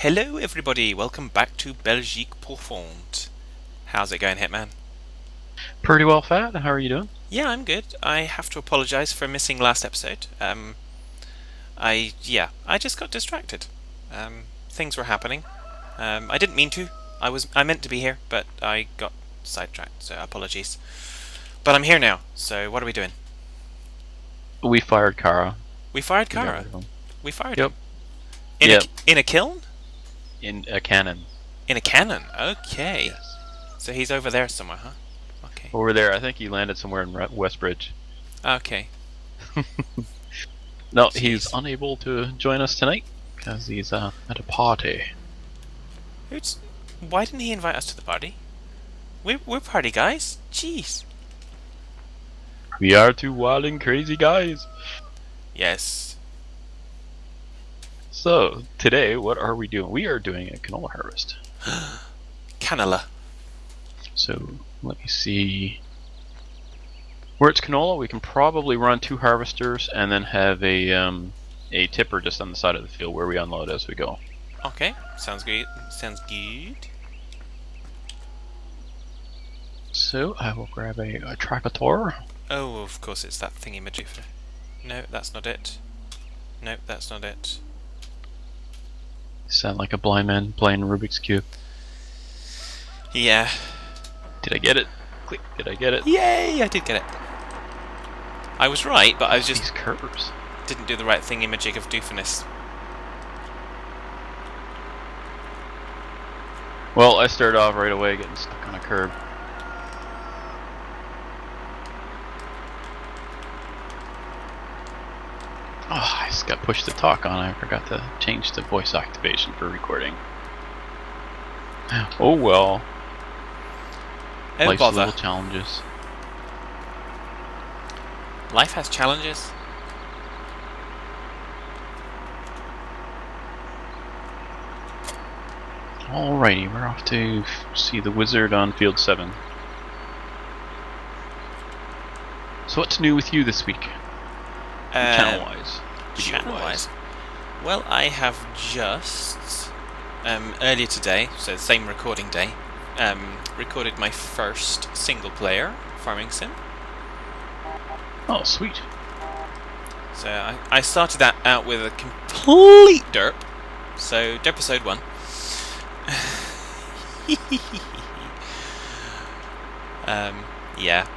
Hello everybody, welcome back to Belgique Profonde. How's it going, Hitman? Pretty well, Fat. How are you doing? Yeah, I'm good. I have to apologise for missing last episode. I just got distracted. Things were happening. I didn't mean to. I meant to be here, but I got sidetracked, so apologies. But I'm here now, so what are we doing? We fired Kara. We fired We got Kara. rid of him. We fired Yep. him. Yep. In a kiln? In a cannon. In a cannon. Okay. Yes. So he's over there somewhere, huh? Okay. Over there, I think he landed somewhere in Westbridge. Okay. No, Jeez. he's unable to join us tonight because he's at a party. Why didn't he invite us to the party? We're party guys. Jeez. We are two wild and crazy guys. Yes. So, today, what are we doing? We are doing a canola harvest. Canola. So, let me see. Where it's canola, we can probably run 2 harvesters and then have a tipper just on the side of the field where we unload as we go. Okay. Sounds good. Sounds good. So, I will grab a tractor. Oh, of course it's that thingy-majig. No, that's not it. No, that's not it. Sound like a blind man playing Rubik's Cube. Yeah. Did I get it? Click. Did I get it? Yay! I did get it. I was right, but I was just These curves. didn't do the right thingy-majig of doofiness. Well, I started off right away getting stuck on a curb. Oh, I just got pushed to talk on. I forgot to change the voice activation for recording. Oh well. Oh Life's bother. little challenges. Life has challenges. Alrighty, we're off to see the wizard on field 7. So what's new with you this week? Channel-wise. Channel-wise. Well, I have just earlier today, so same recording day, recorded my first single-player farming sim. Oh, sweet. So I started that out with a complete derp. So episode 1. Yeah,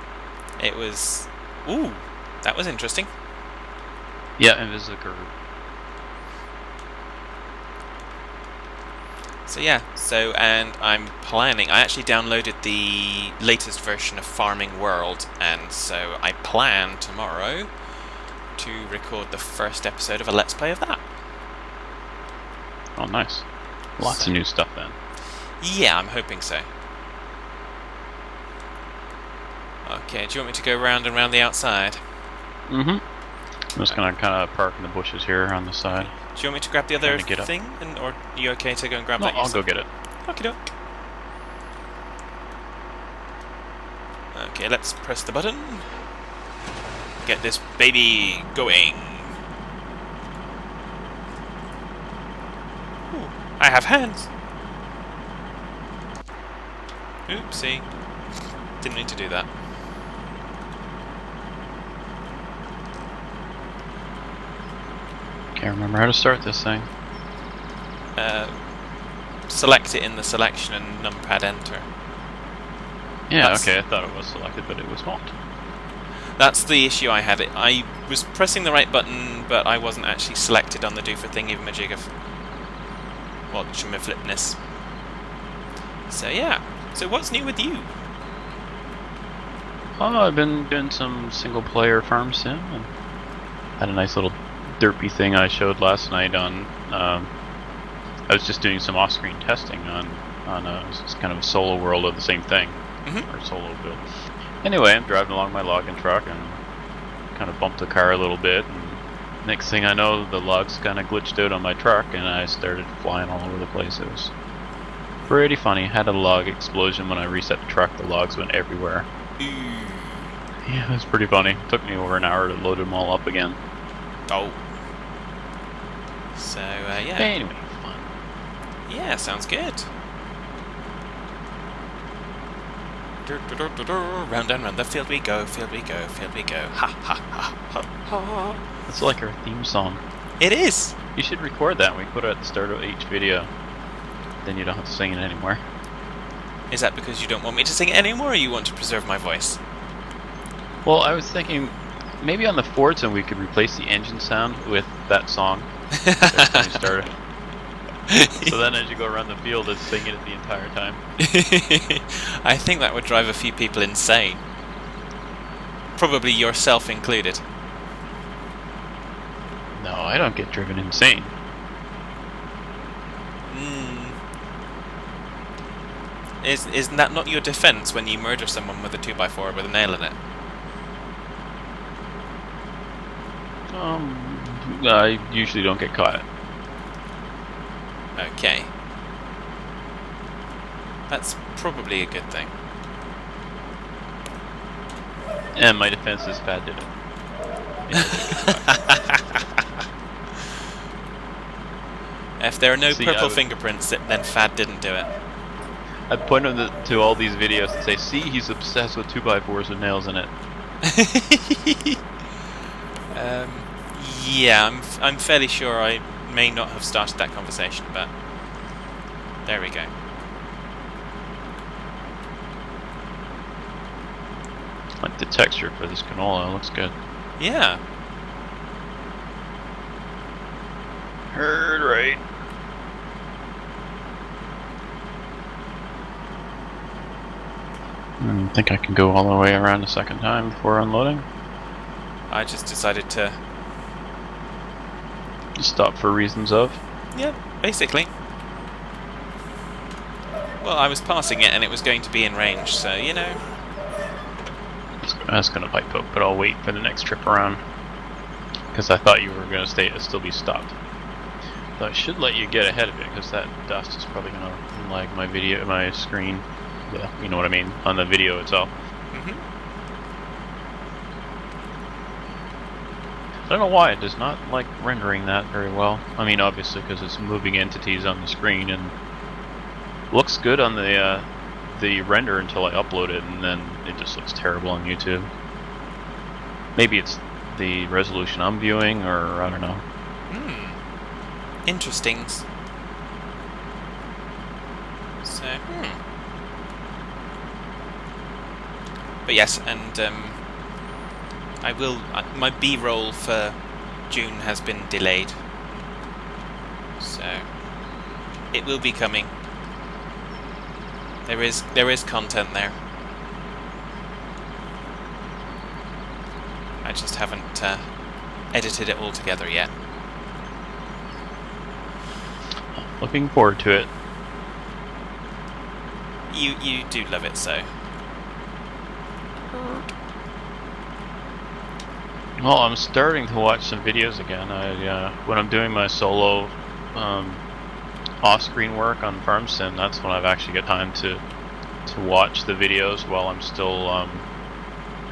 it was. Ooh, that was interesting. Yeah, and this is a curve. So yeah, and I'm planning. I actually downloaded the latest version of Farming World, and so I plan tomorrow to record the first episode of a Let's Play of that. Oh, nice. Lots of new stuff then. Yeah, I'm hoping so. Okay, do you want me to go round and round the outside? Mm-hmm. I'm just gonna kind of park in the bushes here on the side. Do you want me to grab the other Trying to get up. thing, or are you okay to go and grab No, that I'll yourself? go get it. Okie doke. Okay, let's press the button. Get this baby going. Ooh, I have hands. Oopsie. Didn't mean to do that. Can't remember how to start this thing. Select it in the selection and numpad enter. Yeah, That's- okay, I thought it was selected, but it was not. That's the issue I had. I was pressing the right button, but I wasn't actually selected on the do for thingy-majig of watch my flipness. So yeah. So what's new with you? Oh, I've been doing some single-player farm sim, and had a nice little derpy thing I showed last night on. I was just doing some off-screen testing on it's kind of a solo world of the same thing, or solo build. Anyway, I'm driving along my logging truck and kind of bumped the car a little bit, and next thing I know, the logs kind of glitched out on my truck, and I started flying all over the place. It was pretty funny. Had a log explosion when I reset the truck. The logs went everywhere. Ooh. Yeah, it was pretty funny. Took me over an hour to load them all up again. Oh. So, yeah. Anyway, fun. Yeah, sounds good. Round and round the field we go, field we go, field we go. Ha ha ha ha ha. It's like our theme song. It is! You should record that and we put it at the start of each video. Then you don't have to sing it anymore. Is that because you don't want me to sing it anymore, or you want to preserve my voice? Well, I was thinking maybe on the Forza we could replace the engine sound with that song every time you start it. So then as you go around the field, it's singing it the entire time. I think that would drive a few people insane. Probably yourself included. No, I don't get driven insane. Isn't that not your defense when you murder someone with a 2x4 with a nail in it? I usually don't get caught. Okay. That's probably a good thing. And my defense is Fad did it. If there are no See, purple fingerprints, then Fad didn't do it. I point him to all these videos and say, see, he's obsessed with 2x4s with nails in it. Yeah, I'm fairly sure I may not have started that conversation, but there we go. Like the texture for this canola looks good. Yeah. Heard right. I think I can go all the way around a second time before unloading. I just decided to... Stop for reasons of. Yeah, basically. Well, I was passing it and it was going to be in range, so, you know. I was gonna pipe poke, but I'll wait for the next trip around. Because I thought you were gonna still be stopped. So I should let you get ahead of it, because that dust is probably gonna lag my screen. Yeah, you know what I mean, on the video itself. I don't know why it does not like rendering that very well. I mean, obviously because it's moving entities on the screen and looks good on the render until I upload it, and then it just looks terrible on YouTube. Maybe it's the resolution I'm viewing, or I don't know. Interesting. So, But yes, and I will. My B-roll for June has been delayed, so it will be coming. There is content there. I just haven't edited it all together yet. Looking forward to it. You do love it, so. Well, I'm starting to watch some videos again. When I'm doing my solo off-screen work on Farm Sim, that's when I've actually got time to watch the videos while I'm still,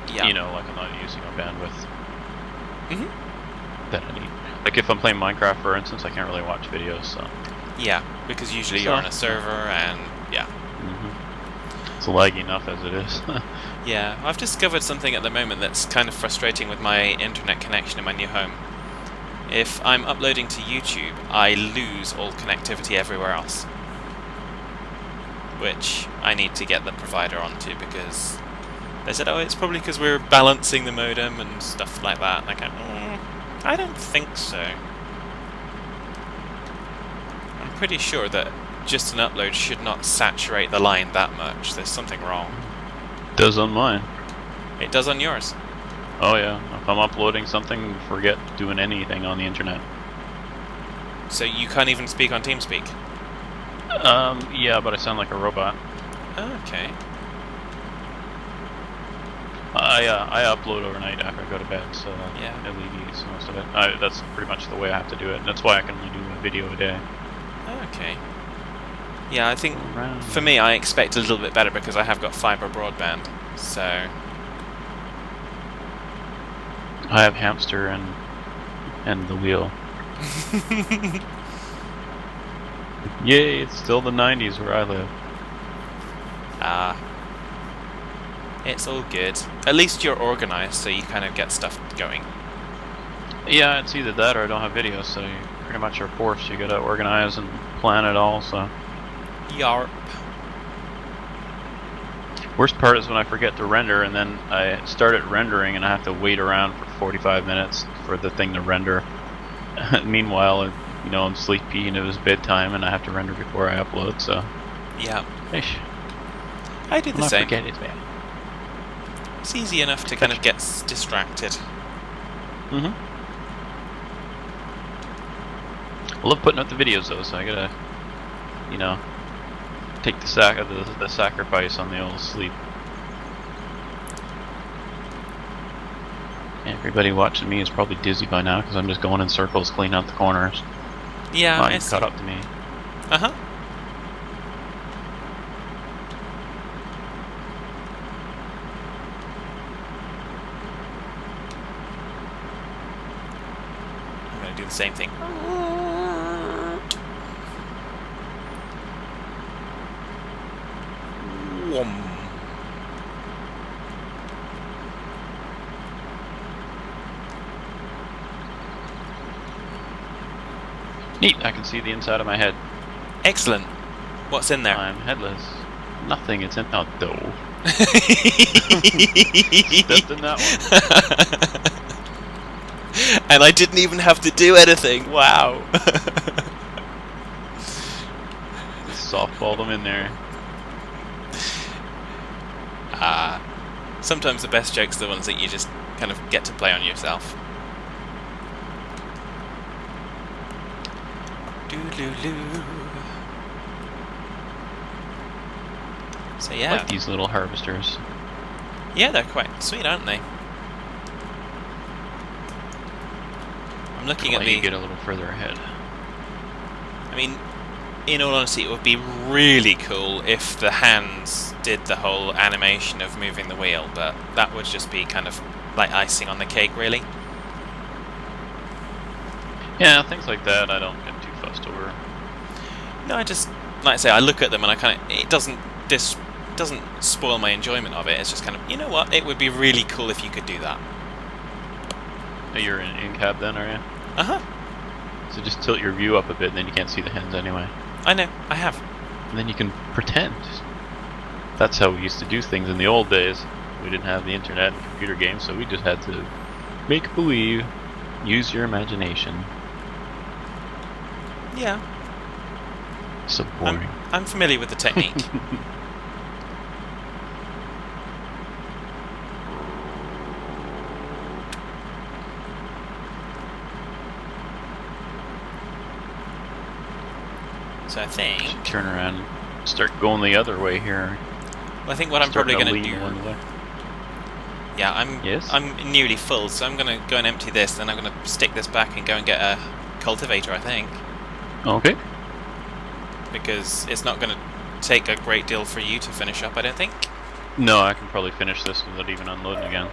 you know, like I'm not using my bandwidth that I need. Like if I'm playing Minecraft, for instance, I can't really watch videos. So. Yeah, because usually you're on a server, and yeah. It's laggy enough as it is. Yeah, I've discovered something at the moment that's kind of frustrating with my internet connection in my new home. If I'm uploading to YouTube, I lose all connectivity everywhere else. Which I need to get the provider onto, because they said, oh, it's probably because we're balancing the modem and stuff like that. And I go, I don't think so. I'm pretty sure that just an upload should not saturate the line that much. There's something wrong. Does on mine. It does on yours. Oh yeah, if I'm uploading something, forget doing anything on the internet. So you can't even speak on TeamSpeak? Yeah, but I sound like a robot. Okay. I upload overnight after I go to bed, so yeah, it alleviates most of it. That's pretty much the way I have to do it. That's why I can only do a video a day. Okay. Yeah, I think for me I expect a little bit better because I have got fiber broadband, so... I have hamster and the wheel. Yay, it's still the 90s where I live. Ah, it's all good. At least you're organised, so you kind of get stuff going. Yeah, it's either that or I don't have videos, so you pretty much are forced. You gotta organize and plan it all, so. Yarp. Worst part is when I forget to render and then I start it rendering and I have to wait around for 45 minutes for the thing to render. Meanwhile, you know, I'm sleepy and it was bedtime and I have to render before I upload, so. Yeah. Ish. I do the same. Forget it, man. It's easy enough to kind of get distracted. I love putting up the videos though, so I gotta, you know, take the sacrifice on the old sleep. Everybody watching me is probably dizzy by now because I'm just going in circles, cleaning out the corners. Yeah, Not even caught up to me. Uh-huh. I'm going to do the same thing. Whom. Neat, I can see the inside of my head. Excellent. What's in there? I'm headless. Nothing, it's in oh dough. Stepped in that one. And I didn't even have to do anything. Wow. Just softballed them in there. Sometimes the best jokes are the ones that you just kind of get to play on yourself. Doo-doo-doo. So yeah. I like these little harvesters. Yeah, they're quite sweet, aren't they? I'm looking at Let the... you get a little further ahead. I mean, in all honesty, it would be really cool if the hands did the whole animation of moving the wheel, but that would just be kind of like icing on the cake, really. Yeah, things like that I don't get too fussed over. No, I just, like I say, I look at them and I kind of, it doesn't spoil my enjoyment of it. It's just kind of, you know what, it would be really cool if you could do that. Oh, you're in cab then, are you? Uh-huh. So just tilt your view up a bit and then you can't see the hens anyway. I know, I have. And then you can pretend. That's how we used to do things in the old days. We didn't have the internet and computer games, so we just had to make believe, use your imagination. Yeah. So boring. I'm familiar with the technique. So I think... Turn around and start going the other way here. Well, I think what I'm probably going to do... Yeah, I'm nearly full, so I'm going to go and empty this, then I'm going to stick this back and go and get a cultivator, I think. Okay. Because it's not going to take a great deal for you to finish up, I don't think. No, I can probably finish this without even unloading again.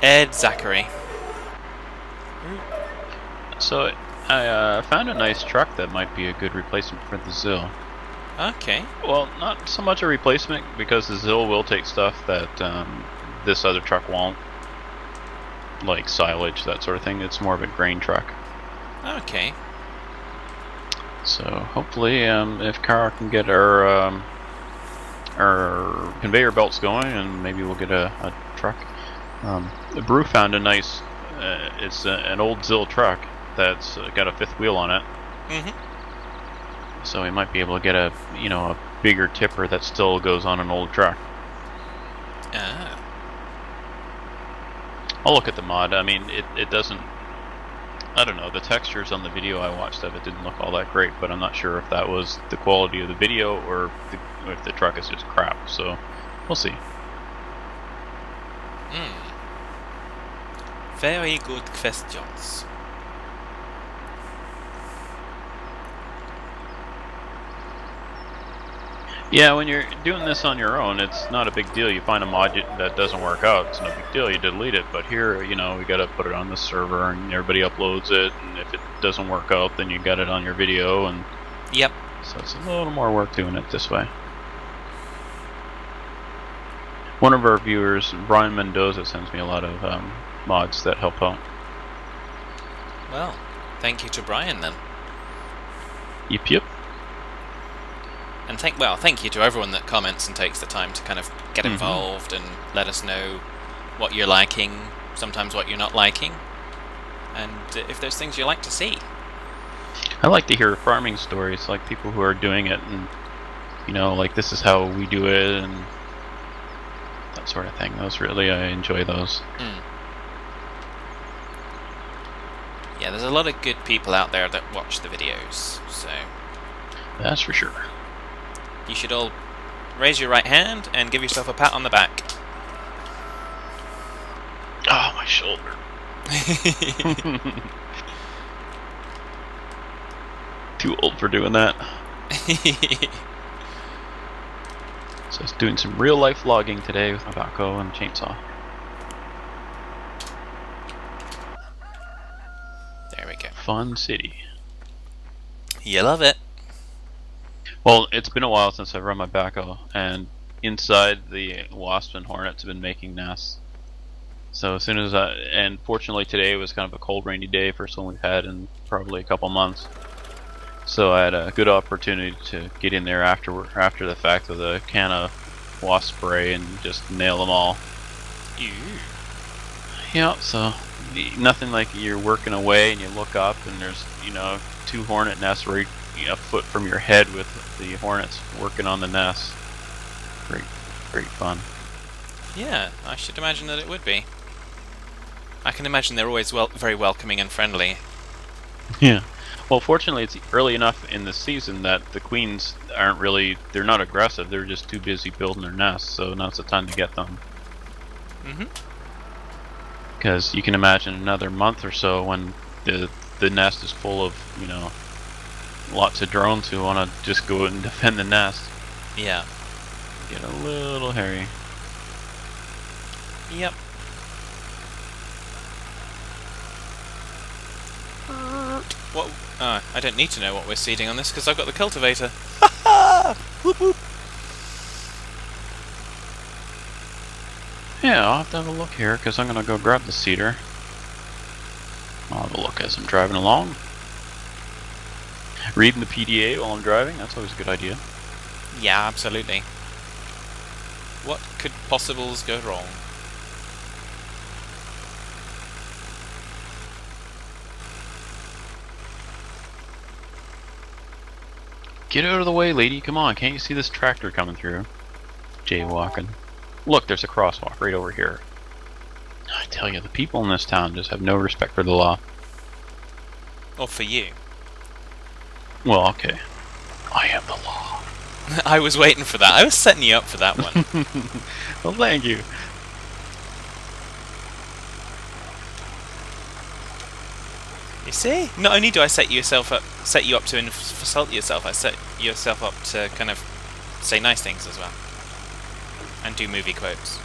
Ed Zachary. So, I found a nice truck that might be a good replacement for the Zill. Okay. Well, not so much a replacement, because the Zill will take stuff that this other truck won't. Like silage, that sort of thing. It's more of a grain truck. Okay. So, hopefully, if Kara can get our conveyor belts going, and maybe we'll get a truck. The Brew found a nice, it's an old Zill truck that's got a fifth wheel on it. Mm-hmm. So we might be able to get a bigger tipper that still goes on an old truck. Ah. I'll look at the mod. I mean, it doesn't. I don't know. The textures on the video I watched of it didn't look all that great, but I'm not sure if that was the quality of the video or if the truck is just crap. So we'll see. Very good questions. Yeah, when you're doing this on your own, it's not a big deal. You find a mod that doesn't work out, it's no big deal. You delete it. But here, we got to put it on the server, and everybody uploads it. And if it doesn't work out, then you got it on your video, and Yep. So it's a little more work doing it this way. One of our viewers, Brian Mendoza, sends me a lot of mods that help out. Well, thank you to Brian then. Yep. And thank you to everyone that comments and takes the time to kind of get involved and let us know what you're liking, sometimes what you're not liking, and if there's things you like to see. I like to hear farming stories, like people who are doing it, and like this is how we do it, and that sort of thing. I enjoy those. Yeah, there's a lot of good people out there that watch the videos, so That's for sure. you should all raise your right hand and give yourself a pat on the back. Oh, my shoulder. Too old for doing that. So I was doing some real life logging today with my backhoe and chainsaw. There we go. Fun city. You love it. Well, it's been a while since I've run my backhoe, and inside the wasps and hornets have been making nests. So as soon as and fortunately today was kind of a cold, rainy day, first one we've had in probably a couple months. So I had a good opportunity to get in there after the fact with a can of wasp spray and just nail them all. Ew. Yeah, so nothing like you're working away and you look up and there's 2 hornet nests right a foot from your head with the hornets working on the nests. Great fun. Yeah, I should imagine that it would be. I can imagine they're always very welcoming and friendly. Yeah. Well, fortunately, it's early enough in the season that the queens they're not aggressive, they're just too busy building their nests, so now's the time to get them. Because you can imagine another month or so when the nest is full of, lots of drones who want to just go and defend the nest. Yeah. Get a little hairy. Yep. What? I don't need to know what we're seeding on this because I've got the cultivator. Whoop whoop. Yeah, I'll have to have a look here because I'm going to go grab the seeder. I'll have a look as I'm driving along. Reading the PDA while I'm driving, that's always a good idea. Yeah, absolutely. What could possibles go wrong? Get out of the way, lady. Come on, can't you see this tractor coming through? Jaywalking. Look, there's a crosswalk right over here. I tell you, the people in this town just have no respect for the law. Or for you. Well, okay. I am the law. I was waiting for that. I was setting you up for that one. Well, thank you. You see? Not only do I set you up to insult yourself, I set yourself up to kind of say nice things as well. And do movie quotes.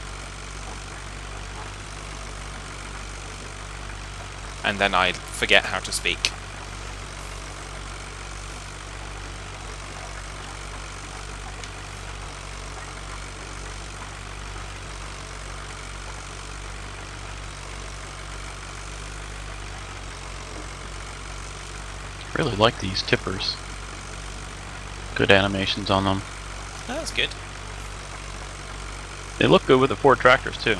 And then I forget how to speak. Really like these tippers. Good animations on them. Oh, that's good. They look good with the Ford tractors too.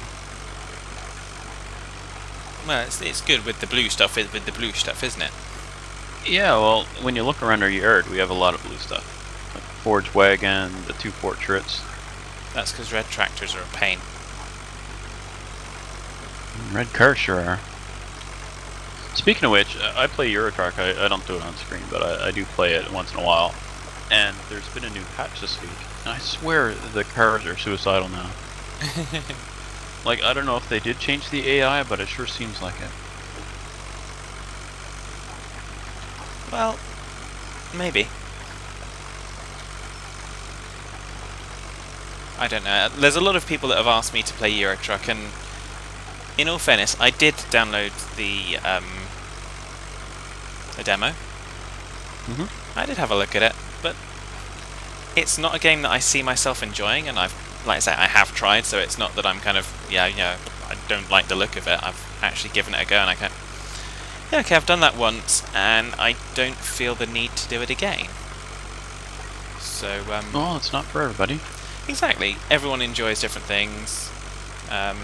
Well, it's good with the blue stuff, isn't it? Yeah, well, when you look around our yard, we have a lot of blue stuff. Like the Ford's wagon, the 2 portraits. That's because red tractors are a pain. Red cars sure are. Speaking of which, I play Euro Truck. I don't do it on screen, but I do play it once in a while. And there's been a new patch this week, and I swear the cars are suicidal now. Like, I don't know if they did change the AI, but it sure seems like it. Well, maybe. I don't know. There's a lot of people that have asked me to play Euro Truck, and in all fairness, I did download the demo. I did have a look at it, but it's not a game that I see myself enjoying, and like I say, I have tried, so it's not that I'm kind of, I don't like the look of it. I've actually given it a go, and I go, yeah, okay, I've done that once, and I don't feel the need to do it again. So, Well, it's not for everybody. exactly. Everyone enjoys different things. I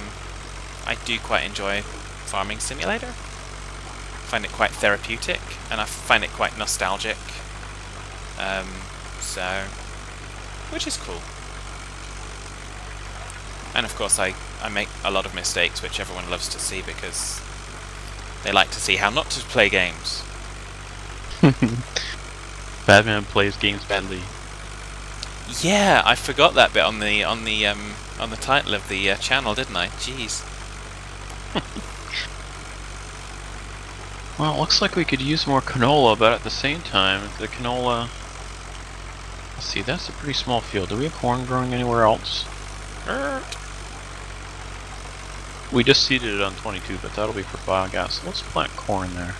do quite enjoy Farming Simulator. I find it quite therapeutic, and I find it quite nostalgic. So, which is cool. And of course, I make a lot of mistakes, which everyone loves to see because they like to see how not to play games. PHaddman plays games badly. Yeah, I forgot that bit on the title of the channel, didn't I? Jeez. Well, it looks like we could use more canola, but at the same time, the canola... Let's see, that's a pretty small field. Do we have corn growing anywhere else? We just seeded it on 22, but that'll be for biogas. Let's plant corn there.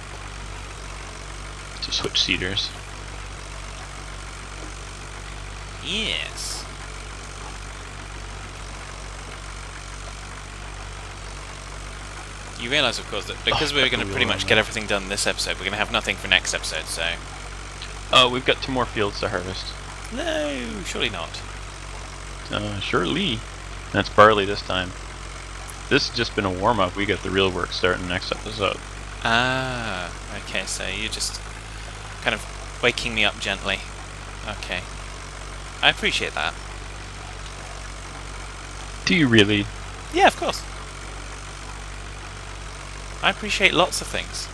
To switch seeders. Yes. You realise, of course, that because we're going to pretty much get everything done this episode, we're going to have nothing for next episode, so... Oh, we've got 2 more fields to harvest. No, surely not. Surely. That's barley this time. This has just been a warm-up. We get the real work starting next episode. Ah, okay, so you're just kind of waking me up gently. Okay. I appreciate that. Do you really? Yeah, of course. I appreciate lots of things.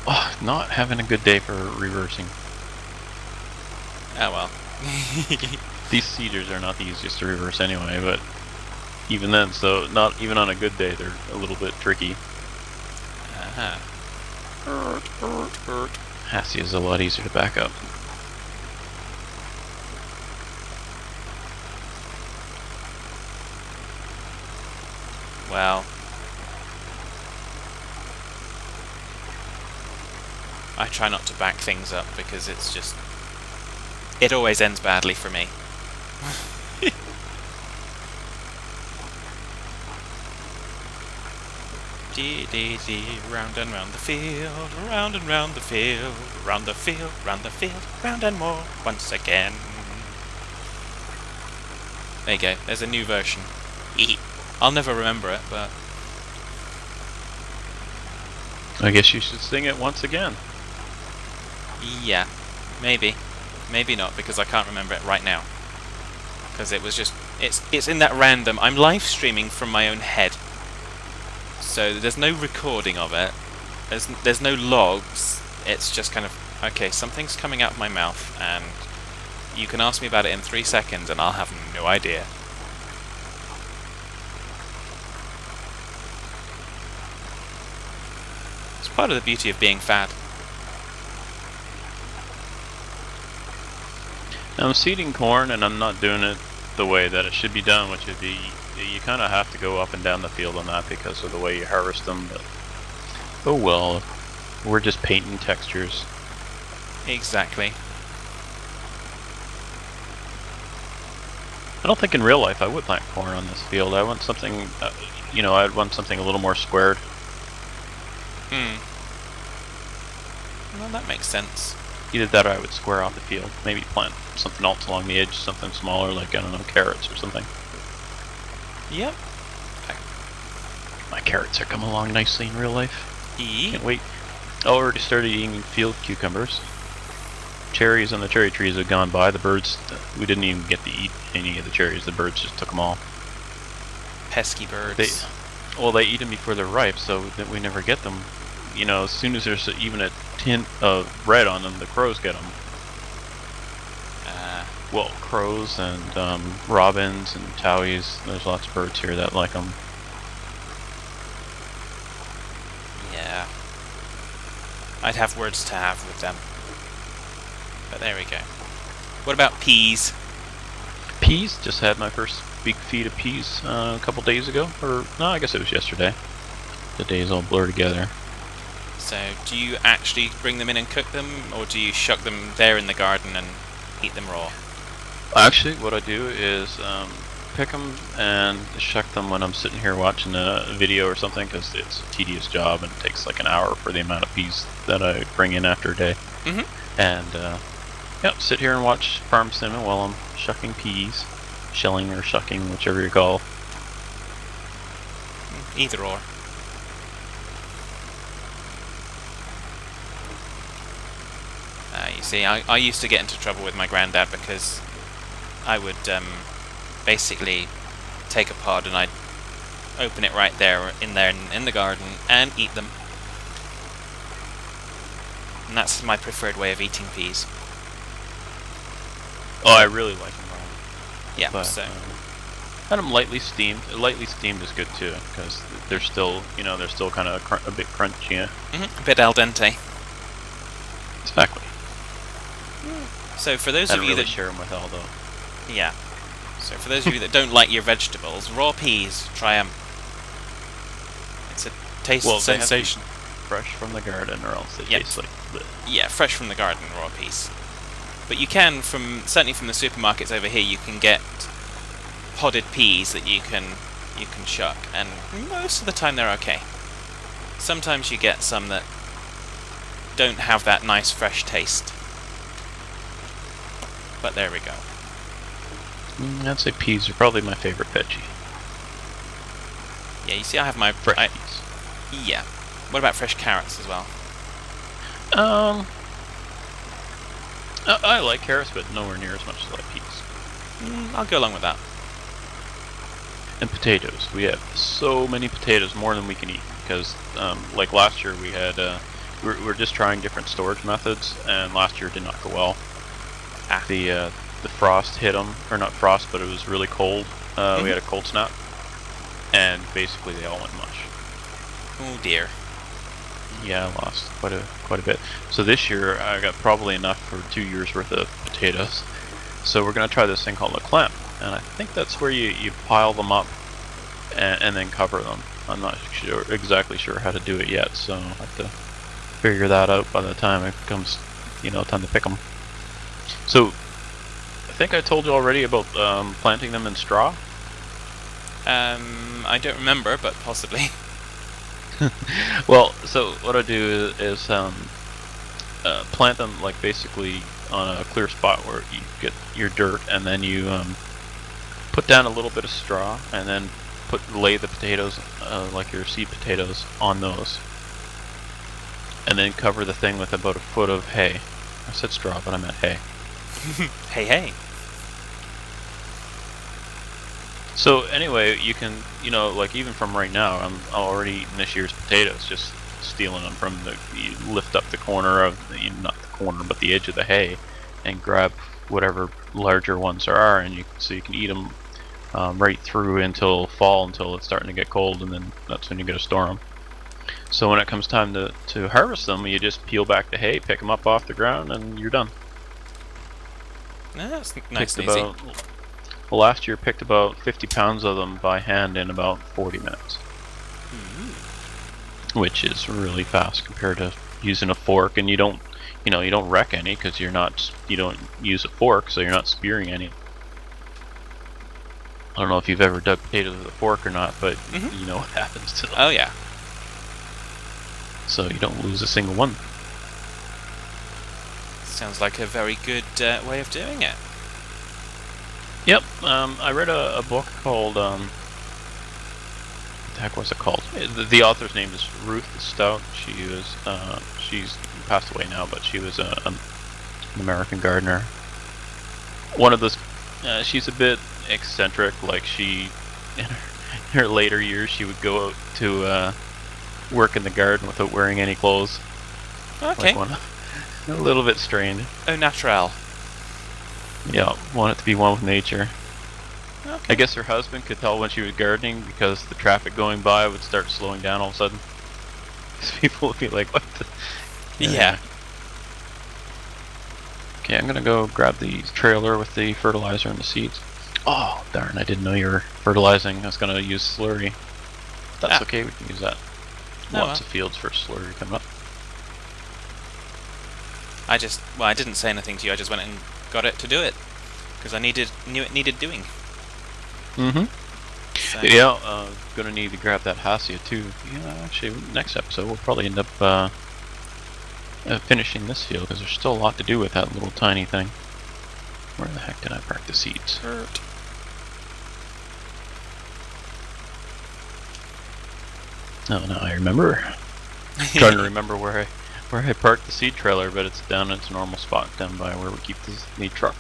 Oh, not having a good day for reversing. Oh well. These seeders are not the easiest to reverse anyway, but even then, so not even on a good day, they're a little bit tricky. Hassie is a lot easier to back up. Well, I try not to back things up because it's just... it always ends badly for me. Round and round the field, round and round the field, round the field, round the field, round and more once again. There you go, there's a new version. I'll never remember it, but... I guess you should sing it once again. yeah, maybe. Maybe not, because I can't remember it right now. Because it was just... It's in that random... I'm live streaming from my own head. So there's no recording of it. There's no logs. It's just kind of... okay, something's coming out of my mouth, and you can ask me about it in 3 seconds, and I'll have no idea. It's part of the beauty of being fad. Now, I'm seeding corn, and I'm not doing it the way that it should be done, which would be you kind of have to go up and down the field on that because of the way you harvest them. But oh well, we're just painting textures. Exactly. I don't think in real life I would plant corn on this field. I want something, I'd want something a little more squared. Well, that makes sense. Either that or I would square off the field. Maybe plant something else along the edge, something smaller, like, I don't know, carrots or something. Yep. My carrots are coming along nicely in real life. Can't wait. I already started eating field cucumbers. Cherries on the cherry trees have gone by. The birds, we didn't even get to eat any of the cherries. The birds just took them all. Pesky birds. They eat them before they're ripe, so that we never get them. As soon as there's even a tint of red on them, the crows get them. Well, crows and robins and towies. There's lots of birds here that like them. Yeah. I'd have words to have with them. But there we go. What about peas? Peas, just had my first big feed of peas a couple days ago, or no, I guess it was yesterday. The days all blur together. So, do you actually bring them in and cook them, or do you shuck them there in the garden and eat them raw? Actually, what I do is pick them and shuck them when I'm sitting here watching a video or something, because it's a tedious job and it takes like an hour for the amount of peas that I bring in after a day. And yep, sit here and watch Farm Sim while I'm shucking peas, shelling or shucking, whichever you call. Either or. You see, I used to get into trouble with my granddad because I would basically take a pod and I'd open it right there in the garden and eat them. And that's my preferred way of eating peas. Oh, I really like them raw. Yeah, But, so had them lightly steamed. Lightly steamed is good too, because they're still, they're still kind of a bit crunchy. a bit al dente. Exactly. So for those I of don't you really that share them with Aldo. yeah, so for those of you that don't like your vegetables, raw peas, try them. It's a taste Well, they have to be sensation. fresh from the garden, or else they Yep. taste like bleh. Yeah, fresh from the garden, raw peas. But you can, certainly from the supermarkets over here, you can get podded peas that you can shuck, and most of the time they're okay. Sometimes you get some that don't have that nice fresh taste. But there we go. I'd say peas are probably my favorite veggie. Yeah, you see, I have my Fresh peas. yeah. What about fresh carrots as well? I like carrots, but nowhere near as much as I like peas. I'll go along with that. And potatoes. We have so many potatoes, more than we can eat. Because, like last year, we had we're just trying different storage methods, and last year did not go well. The frost hit them, or not frost, but it was really cold. We had a cold snap, and basically they all went mush. Oh dear. Yeah, I lost quite a bit. So this year I got probably enough for 2 years worth of potatoes. So we're gonna try this thing called a clamp, and I think that's where you pile them up and then cover them. I'm not exactly sure how to do it yet, so I'll have to figure that out by the time it comes, time to pick them. So I think I told you already about planting them in straw. I don't remember, but possibly. Well, so what I do is plant them like basically on a clear spot where you get your dirt, and then you put down a little bit of straw, and then lay the potatoes, like your seed potatoes, on those, and then cover the thing with about a foot of hay. I said straw, but I meant hay. Hey. So anyway, you can, like even from right now, I'm already eating this year's potatoes, just stealing them from you lift up the corner of, not the corner, but the edge of the hay, and grab whatever larger ones there are, and so you can eat them right through until fall, until it's starting to get cold, and then that's when you get to store them. So when it comes time to harvest them, you just peel back the hay, pick them up off the ground, and you're done. That's nice and easy. Well, last year picked about 50 pounds of them by hand in about 40 minutes. Which is really fast compared to using a fork, and you don't wreck any because you don't use a fork, so you're not spearing any. I don't know if you've ever dug potatoes with a fork or not, but you know what happens to them. Oh yeah. So you don't lose a single one. Sounds like a very good way of doing it. Yep. I read a book called what the heck was it called? The author's name is Ruth Stout. She's passed away now, but she was an American gardener. One of those. She's a bit eccentric. Like in her later years, she would go out to work in the garden without wearing any clothes. Okay. Like a little bit strange. Au naturel. Yeah, want it to be one with nature. Okay. I guess her husband could tell when she was gardening because the traffic going by would start slowing down all of a sudden. People would be like, what the? Yeah. Okay, I'm gonna go grab the trailer with the fertilizer and the seeds. Oh, darn, I didn't know you were fertilizing. I was going to use slurry. That's okay, we can use that. Oh, Lots well. of fields for slurry coming up. I didn't say anything to you. I just went and got it to do it because I knew it needed doing. Mm-hmm. So. Yeah, gonna need to grab that Hassia too. Yeah, actually, next episode we'll probably end up finishing this field because there's still a lot to do with that little tiny thing. Where the heck did I park the seeds? Oh, no, I remember. Trying to remember where I parked the seed trailer, but it's down in its normal spot down by where we keep the truck.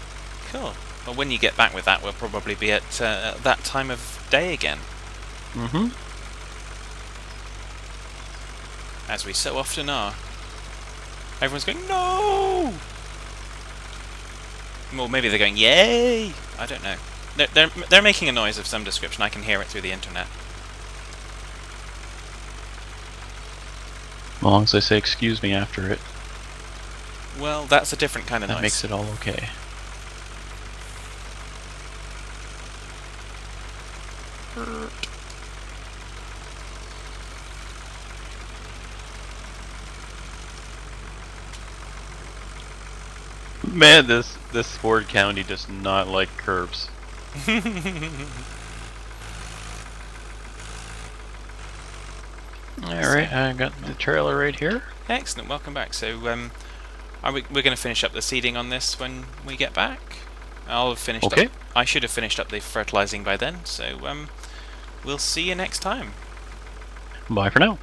Cool. Well, when you get back with that, we'll probably be at that time of day again. Mm-hmm. As we so often are. Everyone's going, no! Well, maybe they're going, yay! I don't know. They're making a noise of some description. I can hear it through the internet. As long as I say excuse me after it, Well, that's a different kind of that noise. makes it all okay. Man, this Ford County does not like curbs. Alright, I got the trailer right here. Excellent, welcome back. So, we're going to finish up the seeding on this when we get back. I'll have finished Okay. up. I should have finished up the fertilizing by then. So, we'll see you next time. Bye for now.